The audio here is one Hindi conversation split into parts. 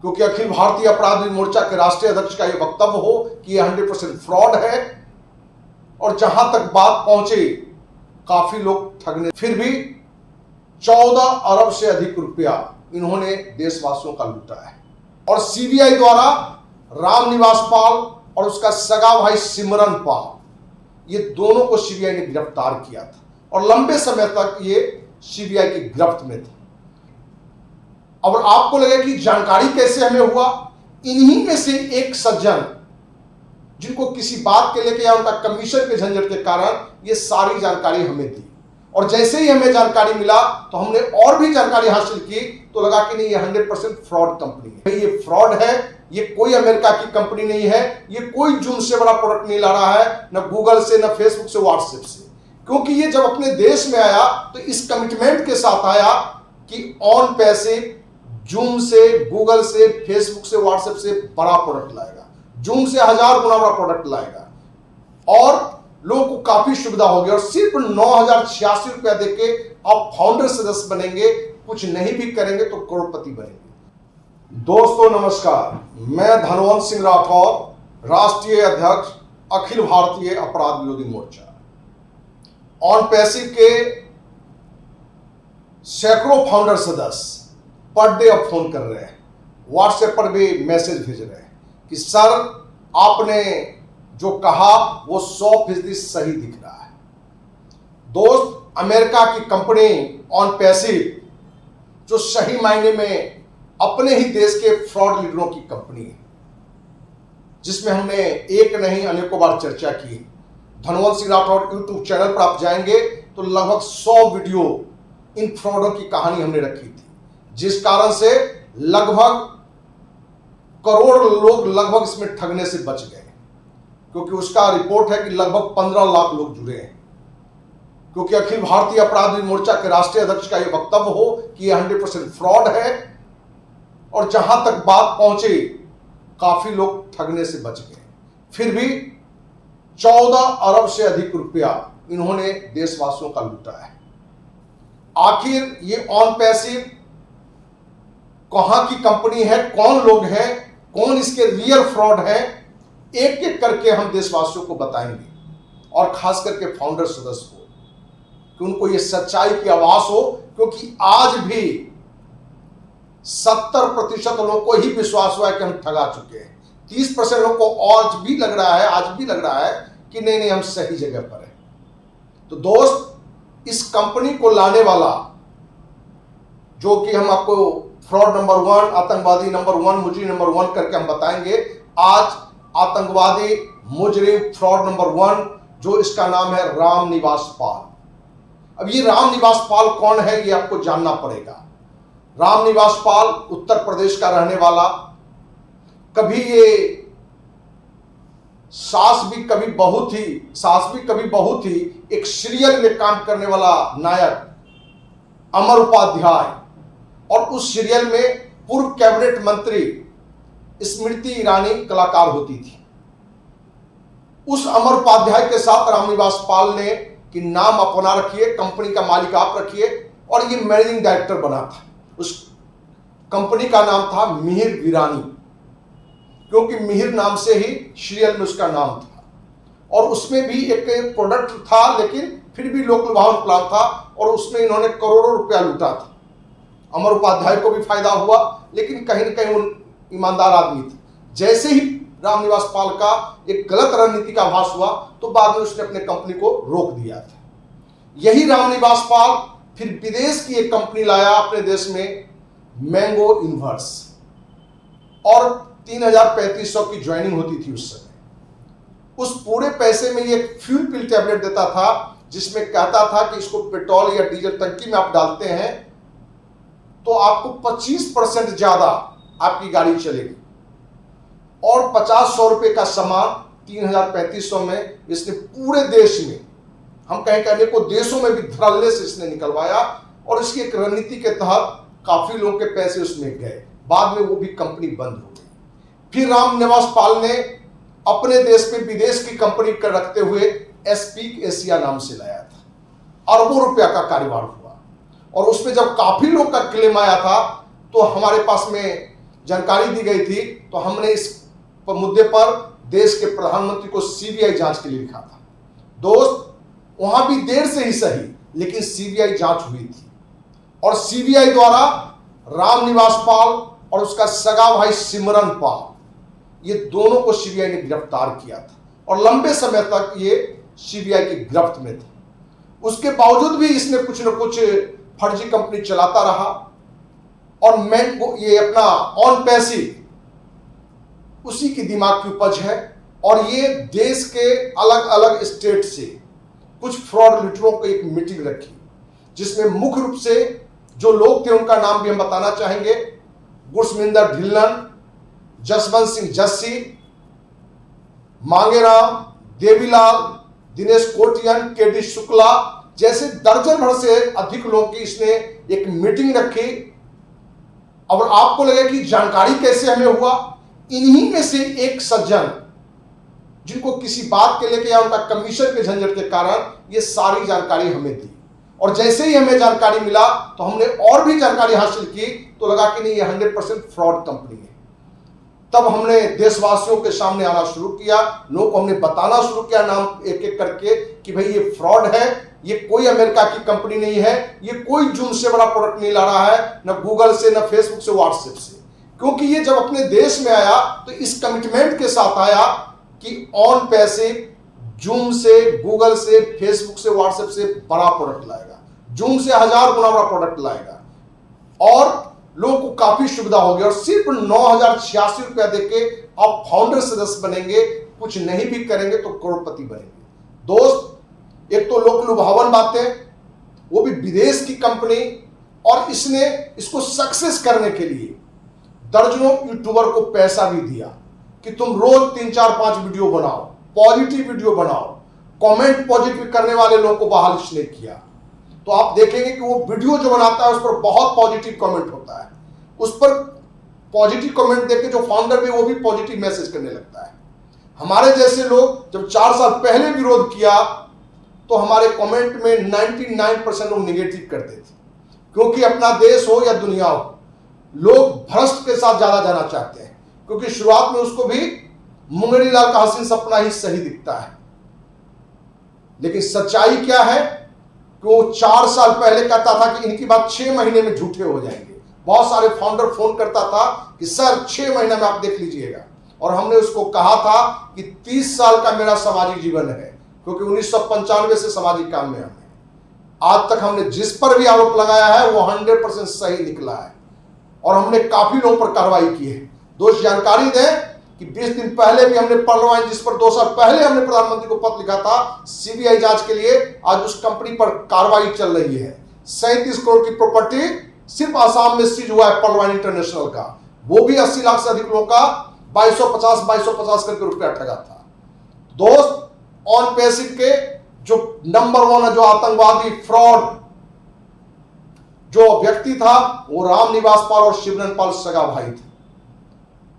क्योंकि अखिल भारतीय अपराध विरोधी मोर्चा के राष्ट्रीय अध्यक्ष का यह वक्तव्य हो कि यह 100% फ्रॉड है और जहां तक बात पहुंचे काफी लोग ठगने, फिर भी 14 अरब से अधिक रुपया इन्होंने देशवासियों का लूटा है। और सीबीआई द्वारा रामनिवास पाल और उसका सगा भाई सिमरन पाल, ये दोनों को सीबीआई ने गिरफ्तार किया था और लंबे समय तक ये सीबीआई की गिरफ्त में थे। अब आपको लगे कि जानकारी कैसे हमें हुआ, इन्हीं में से एक सज्जन जिनको किसी बात के लेके या उनका कमीशन के झंझट के कारण ये सारी जानकारी हमें दी, और जैसे ही हमें जानकारी मिला तो हमने और भी जानकारी हासिल की, तो लगा कि नहीं, ये 100% फ्रॉड कंपनी है, ये फ्रॉड है, ये कोई अमेरिका की कंपनी नहीं है, ये कोई जूम से बड़ा प्रोडक्ट नहीं ला रहा है, न गूगल से, न फेसबुक से, व्हाट्सएप से। क्योंकि ये जब अपने देश में आया तो इस कमिटमेंट के साथ आया कि ऑन पैसे जूम से, गूगल से, फेसबुक से, व्हाट्सएप से बड़ा प्रोडक्ट लाएगा, जूम से 1000 गुना बड़ा प्रोडक्ट लाएगा, और लोगों को काफी सुविधा होगी। और सिर्फ 9,086 रुपया देके आप फाउंडर सदस्य बनेंगे, कुछ नहीं भी करेंगे तो करोड़पति बनेंगे। दोस्तों नमस्कार, मैं धनवंत सिंह राठौर, राष्ट्रीय अध्यक्ष अखिल भारतीय अपराध विरोधी मोर्चा। ऑन पैसिव के सैकड़ों फाउंडर सदस्य पर डे अब फोन कर रहे हैं, व्हाट्सएप पर भी मैसेज भेज रहे हैं कि सर आपने जो कहा वो 100% सही दिख रहा है। दोस्त, अमेरिका की कंपनी ऑन पैसिव जो सही मायने में अपने ही देश के फ्रॉड लीडरों की कंपनी है, जिसमें हमने एक नहीं अनेकों बार चर्चा की। धनवंत सिंह राठौर यूट्यूब चैनल पर आप जाएंगे तो लगभग 100 वीडियो इन फ्रॉडों की कहानी हमने रखी थी, जिस कारण से लगभग करोड़ लोग लगभग इसमें ठगने से बच गए, क्योंकि उसका रिपोर्ट है कि लगभग 15 लाख लोग जुड़े हैं। क्योंकि अखिल भारतीय अपराध विरोधी मोर्चा के राष्ट्रीय अध्यक्ष का यह वक्तव्य हो कि यह 100% फ्रॉड है और जहां तक बात पहुंचे काफी लोग ठगने से बच गए, फिर भी 14 अरब से अधिक रुपया इन्होंने देशवासियों का लूटा है। आखिर ये ऑन पैसिव कहां की कंपनी है, कौन लोग हैं, कौन इसके रियल फ्रॉड है, एक एक करके हम देशवासियों को बताएंगे, और खास करके फाउंडर सदस्य को, कि उनको ये सच्चाई की आभास हो। क्योंकि आज भी 70% लोगों को ही विश्वास हुआ है कि हम ठगा चुके हैं। 30% लोगों को आज भी लग रहा है कि नहीं नहीं, हम सही जगह पर हैं। तो दोस्त, इस कंपनी को लाने वाला, जो कि हम आपको फ्रॉड नंबर 1, आतंकवादी नंबर 1, मुजरिम नंबर 1 करके हम बताएंगे। आज आतंकवादी मुजरिम फ्रॉड नंबर 1, जो इसका नाम है रामनिवास पाल। अब ये रामनिवास पाल कौन है, ये आपको जानना पड़ेगा। रामनिवास पाल उत्तर प्रदेश का रहने वाला, कभी ये सास भी कभी बहू थी, एक सीरियल में काम करने वाला नायक अमर उपाध्याय, और उस सीरियल में पूर्व कैबिनेट मंत्री स्मृति ईरानी कलाकार होती थी। उस अमर उपाध्याय के साथ रामनिवास पाल ने कि नाम अपना रखिए, कंपनी का मालिक आप रखिए, और ये मैनेजिंग डायरेक्टर बना था। उस कंपनी का नाम था मिहिर वीरानी, क्योंकि मिहिर नाम से ही सीरियल में उसका नाम था, और उसमें भी एक प्रोडक्ट था, लेकिन फिर भी लोक लुभावन प्लान था, और उसमें इन्होंने करोड़ों रुपया लूटा था। अमर उपाध्याय को भी फायदा हुआ, लेकिन कहीं न कहीं वो ईमानदार आदमी थे। जैसे ही रामनिवास पाल का एक गलत रणनीति का आभास हुआ, तो बाद में उसने अपने कंपनी को रोक दिया था। यही रामनिवास पाल फिर विदेश की एक कंपनी लाया अपने देश में, मैंगो इन्वर्स, और 3,3500 की ज्वाइनिंग होती थी उस समय। उस पूरे पैसे में ये फ्यूल पिल टैबलेट देता था, जिसमें कहता था कि इसको पेट्रोल या डीजल टंकी में आप डालते हैं तो आपको 25% ज्यादा आपकी गाड़ी चलेगी, और 50-100 रुपए का सामान 3,3500 में इसने पूरे देश में, हम कहें करने को देशों में भी धड़ल्ले से इसने निकलवाया, और इसकी एक रणनीति के तहत काफी लोगों के पैसे उसमें गए। बाद में वो भी कंपनी बंद हो गई। फिर रामनिवास पाल ने अपने देश में विदेश की कंपनी कर रखते हुए एस्पीक एशिया नाम से लाया था। अरबों रुपया का कारोबार हुआ, और उसमें जब काफी लोग का क्लेम आया था, तो हमारे पास में जानकारी दी गई थी, तो हमने इस मुद्दे पर देश के प्रधानमंत्री को सीबीआई जांच के लिए लिखा था। दोस्त, वहां भी देर से ही सही, लेकिन सीबीआई जांच हुई थी और सीबीआई द्वारा रामनिवास पाल और उसका सगा भाई सिमरन पाल, ये दोनों को सीबीआई ने गिरफ्तार किया था और लंबे समय तक ये सीबीआई की गिरफ्त में थे। उसके बावजूद भी इसने कुछ न कुछ फर्जी कंपनी चलाता रहा और ये अपना ऑन पैसिव उसी की दिमाग की उपज है और ये देश के अलग अलग स्टेट से कुछ फ्रॉड लुटेरों को एक मीटिंग रखी, जिसमें मुख्य रूप से जो लोग थे उनका नाम भी हम बताना चाहेंगे। गुरसमिंदर ढिल्लन, जसवंत सिंह जस्सी, मांगेराम, देवीलाल, दिनेश कोटियन, केडी शुक्ला जैसे दर्जन भर से अधिक लोगों की इसने एक मीटिंग रखी। और आपको लगे कि जानकारी कैसे हमें हुआ, इन्हीं में से एक सज्जन जिनको किसी बात के लेके या उनका कमीशन के झंझट के कारण ये सारी जानकारी हमें दी, और जैसे ही हमें जानकारी मिला तो हमने और भी जानकारी हासिल की, तो लगा कि नहीं, ये 100% फ्रॉड कंपनी है। तब हमने देशवासियों के सामने आना शुरू किया, लोगों को हमने बताना शुरू किया नाम एक एक करके कि भाई ये फ्रॉड है, ये कोई अमेरिका की कंपनी नहीं है, ये कोई जूम से बड़ा प्रोडक्ट नहीं ला रहा है, न गूगल से, न फेसबुक से, व्हाट्सएप से। क्योंकि ये जब अपने देश में आया तो इस कमिटमेंट के साथ आया कि ऑन पैसे जूम से, गूगल से, फेसबुक से, व्हाट्सएप से बड़ा प्रोडक्ट लाएगा, जूम से 1000 गुना बड़ा प्रोडक्ट लाएगा और लोगों को काफी सुविधा होगी। और सिर्फ 9,086 रुपया देके आप फाउंडर सदस्य बनेंगे, कुछ नहीं भी करेंगे तो करोड़पति बनेंगे। दोस्त, एक तो लोक लुभावन बातें, वो भी विदेश की कंपनी, और इसने इसको सक्सेस करने के लिए दर्जनों यूट्यूबर को पैसा भी दिया कि तुम रोज 3, 4, 5 वीडियो बनाओ, पॉजिटिव वीडियो बनाओ, कमेंट पॉजिटिव करने वाले लोगों को बहाल इसने किया। तो आप देखेंगे कि वो वीडियो जो बनाता है उस पर बहुत पॉजिटिव कमेंट होता है, उस पर पॉजिटिव कमेंट देख के जो फाउंडर भी वो भी पॉजिटिव मैसेज करने लगता है। हमारे जैसे लोग जब 4 साल पहले विरोध किया तो हमारे कमेंट में 99% लोग निगेटिव करते थे, क्योंकि अपना देश हो या दुनिया हो, लोग भ्रष्ट के साथ ज्यादा जाना चाहते हैं, क्योंकि शुरुआत में उसको भी मुंगरी लाल का हसीन सपना ही सही दिखता है। लेकिन सच्चाई क्या है कि वो 4 साल पहले कहता था कि इनकी बात 6 महीने में झूठे हो जाएंगे। बहुत सारे फाउंडर फोन करता था कि सर 6 महीने में आप देख लीजिएगा, और हमने उसको कहा था कि 30 साल का मेरा सामाजिक जीवन है, क्योंकि 1995 से सामाजिक काम में हमें आज तक हमने जिस पर भी आरोप लगाया है वो 100% सही निकला है, और हमने काफी लोगों पर कार्रवाई की है। दोस्त, जानकारी दें कि 20 दिन पहले भी हमने पर्लवाइन, जिस पर 2 साल पहले हमने प्रधानमंत्री को पत्र लिखा था सीबीआई जांच के लिए, आज उस कंपनी पर कार्रवाई चल रही है। 37 करोड़ की प्रॉपर्टी सिर्फ आसाम में सीज हुआ है पर्लवाइन इंटरनेशनल का, वो भी 80 लाख से अधिक लोगों का 2250 करके रुपया ठगा था। दोस्त, ऑन पैसिव के जो नंबर 1 है, जो आतंकवादी फ्रॉड जो व्यक्ति था, वो रामनिवास पाल और सिमरन पाल सगा भाई थे।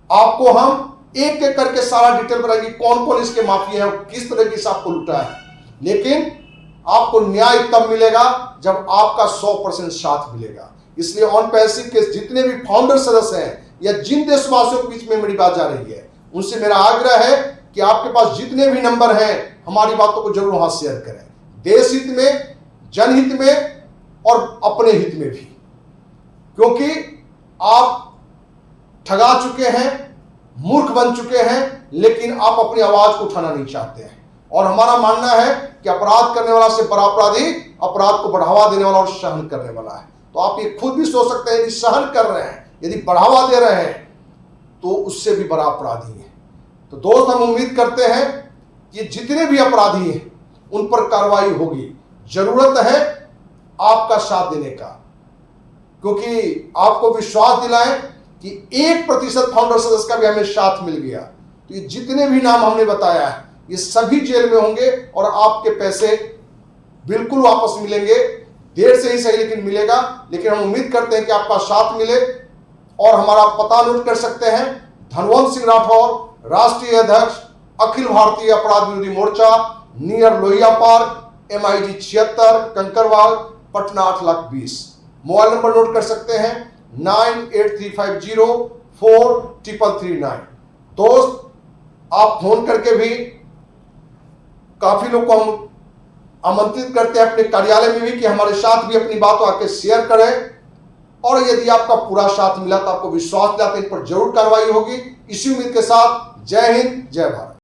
आपको हम एक एक करके सारा डिटेल बताएंगे कौन कौन इसके माफी हैं, किस तरह की आपको लुटा है। लेकिन आपको न्याय तब मिलेगा जब आपका 100% साथ मिलेगा। इसलिए ऑन पैसिव के जितने भी फाउंडर सदस्य हैं या जिन देशवासियों के बीच में मेरी बात जा रही है, उनसे मेरा आग्रह है कि आपके पास जितने भी नंबर हैं, हमारी बातों को जरूर वहां शेयर करें, देश हित में, जनहित में और अपने हित में भी, क्योंकि आप ठगा चुके हैं, मूर्ख बन चुके हैं, लेकिन आप अपनी आवाज को उठाना नहीं चाहते हैं। और हमारा मानना है कि अपराध करने वाला से बड़ा अपराधी अपराध को बढ़ावा देने वाला और सहन करने वाला है। तो आप ये खुद भी सोच सकते हैं, यदि सहन कर रहे हैं, यदि बढ़ावा दे रहे हैं, तो उससे भी बड़ा अपराधी है। तो दोस्त, हम उम्मीद करते हैं कि जितने भी अपराधी हैं उन पर कार्रवाई होगी। जरूरत है आपका साथ देने का, क्योंकि आपको विश्वास दिलाएं कि 1% फाउंडर सदस्य का भी हमें साथ मिल गया, तो ये जितने भी नाम हमने बताया है ये सभी जेल में होंगे और आपके पैसे बिल्कुल वापस मिलेंगे। देर से ही सही, लेकिन मिलेगा। लेकिन हम उम्मीद करते हैं कि आपका साथ मिले। और हमारा पता नोट कर सकते हैं, धनवंत सिंह राठौर, राष्ट्रीय अध्यक्ष, अखिल Bharatiya Apradh Virodhi Morcha, near Lohia park, MIG 76, Kankarbagh, Patna 8,20,000। Mobile number note कर सकते हैं 98350 43339। दोस्त, आप फोन करके भी काफी लोग को हम आमंत्रित करते हैं अपने कार्यालय में भी कि हमारे साथ भी अपनी बात आके शेयर करें, और यदि आपका पूरा साथ मिला तो आपको विश्वास दिलाते इन पर जरूर कार्रवाई होगी। इसी उम्मीद के साथ जय हिंद, जय भारत।